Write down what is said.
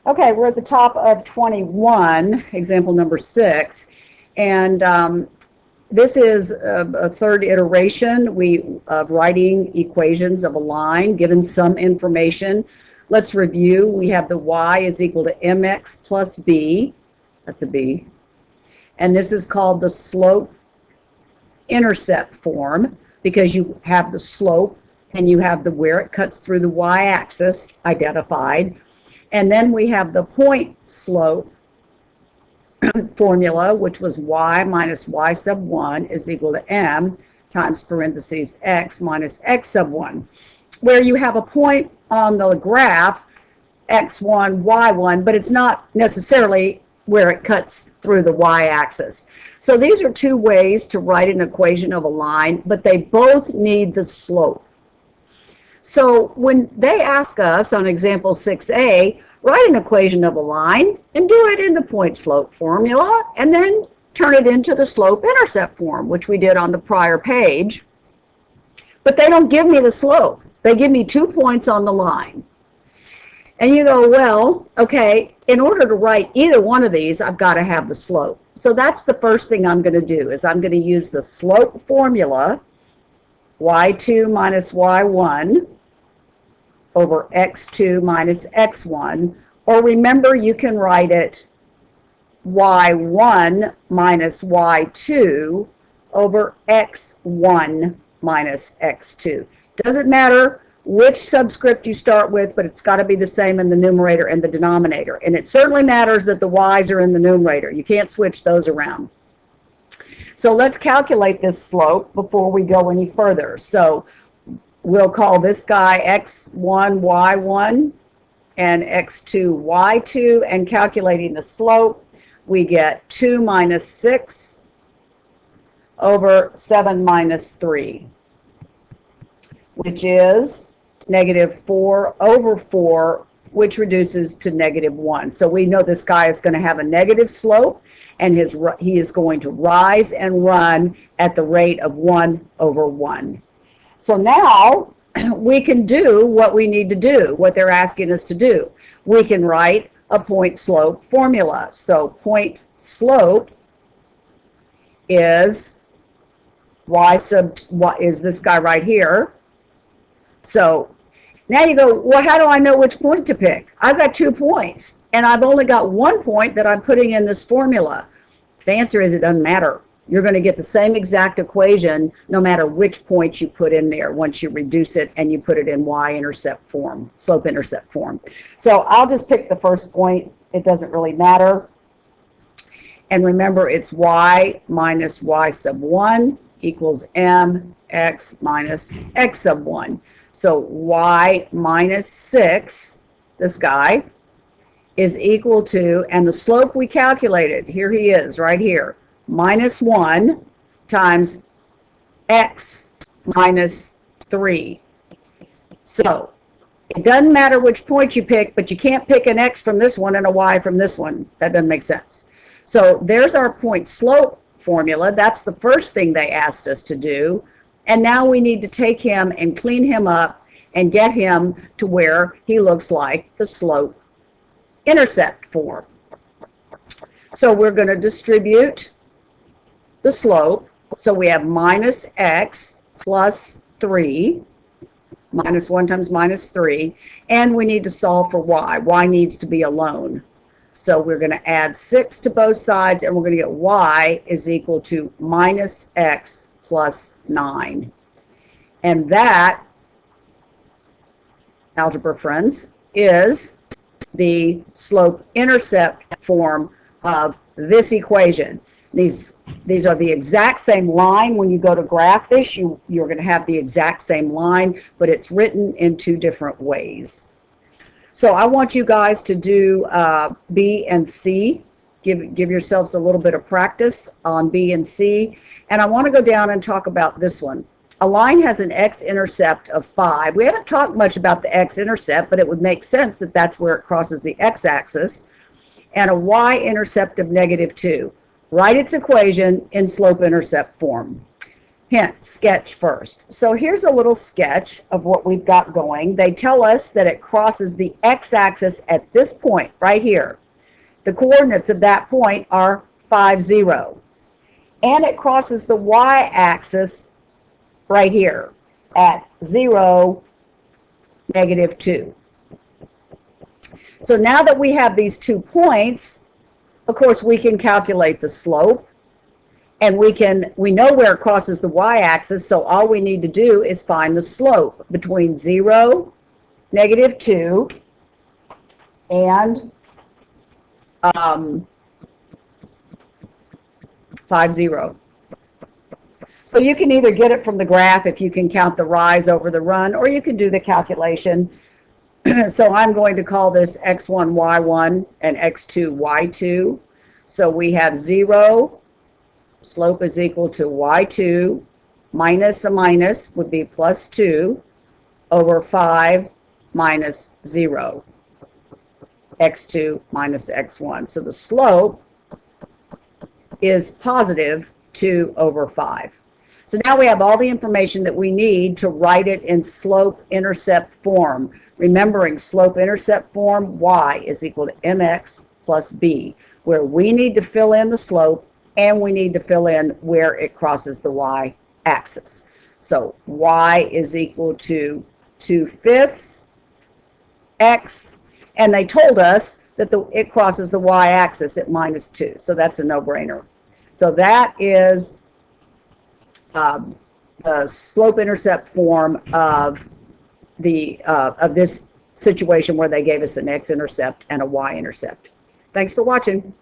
Okay, we're at the top of 21, example number 6, and this is a third iteration of writing equations of a line given some information. Let's review. We have the y is equal to mx plus b, that's a b, and this is called the slope-intercept form because you have the slope and you have where it cuts through the y-axis identified. And then we have the point slope formula, which was y minus y sub 1 is equal to m times parentheses x minus x sub 1, where you have a point on the graph, x1, y1, but it's not necessarily where it cuts through the y-axis. So these are two ways to write an equation of a line, but they both need the slope. So when they ask us on example 6a, write an equation of a line and do it in the point slope formula and then turn it into the slope intercept form, which we did on the prior page. But they don't give me the slope. They give me 2 points on the line. And you go, well, okay, in order to write either one of these, I've got to have the slope. So that's the first thing I'm going to do, is I'm going to use the slope formula, y2 minus y1 over x2 minus x1, or remember, you can write it y1 minus y2 over x1 minus x2. Doesn't matter which subscript you start with, but it's got to be the same in the numerator and the denominator. And it certainly matters that the y's are in the numerator. You can't switch those around. So let's calculate this slope before we go any further. So we'll call this guy x1, y1, and x2, y2, and calculating the slope, we get 2 minus 6 over 7 minus 3, which is negative 4 over 4, which reduces to negative 1. So we know this guy is going to have a negative slope, and he is going to rise and run at the rate of 1 over 1. So now we can do what we need to do, what they're asking us to do. We can write a point slope formula. So point slope is y sub what is this guy right here. So now you go, well, how do I know which point to pick? I've got 2 points, and I've only got 1 point that I'm putting in this formula. The answer is it doesn't matter. You're going to get the same exact equation no matter which point you put in there once you reduce it and you put it in y-intercept form, slope-intercept form. So I'll just pick the first point. It doesn't really matter. And remember, it's y minus y sub 1 equals mx minus x sub 1. So y minus 6, this guy, is equal to, and the slope we calculated, here he is, right here, minus 1 times x minus 3. So it doesn't matter which point you pick, but you can't pick an x from this one and a y from this one. That doesn't make sense. So there's our point slope formula. That's the first thing they asked us to do. And now we need to take him and clean him up and get him to where he looks like the slope intercept form. So we're going to distribute the slope. So we have minus x plus 3, minus 1 times minus 3, and we need to solve for y. Y needs to be alone. So we're going to add 6 to both sides, and we're going to get y is equal to minus x plus 9. And that, algebra friends, is the slope-intercept form of this equation. These are the exact same line. When you go to graph this, you're going to have the exact same line, but it's written in 2 different ways. So I want you guys to do B and C. Give yourselves a little bit of practice on B and C. And I want to go down and talk about this one. A line has an x-intercept of 5. We haven't talked much about the x-intercept, but it would make sense that that's where it crosses the x-axis. And a y-intercept of negative 2. Write its equation in slope-intercept form. Hint, sketch first. So here's a little sketch of what we've got going. They tell us that it crosses the x-axis at this point right here. The coordinates of that point are 5, 0. And it crosses the y-axis right here at 0, -2. So now that we have these 2 points, of course, we can calculate the slope. And we know where it crosses the y-axis, so all we need to do is find the slope between 0, -2, and 5, 0. So you can either get it from the graph if you can count the rise over the run, or you can do the calculation. So I'm going to call this x1, y1, and x2, y2. So we have 0. Slope is equal to y2 minus a minus would be +2 over 5 minus 0, x2 minus x1. So the slope is positive 2 over 5. So now we have all the information that we need to write it in slope-intercept form. Remembering slope-intercept form, y is equal to mx plus b, where we need to fill in the slope and we need to fill in where it crosses the y-axis. So y is equal to 2/5 x, and they told us that it crosses the y-axis at -2, so that's a no-brainer. So that is the slope-intercept form of this situation where they gave us an x-intercept and a y-intercept. Thanks for watching.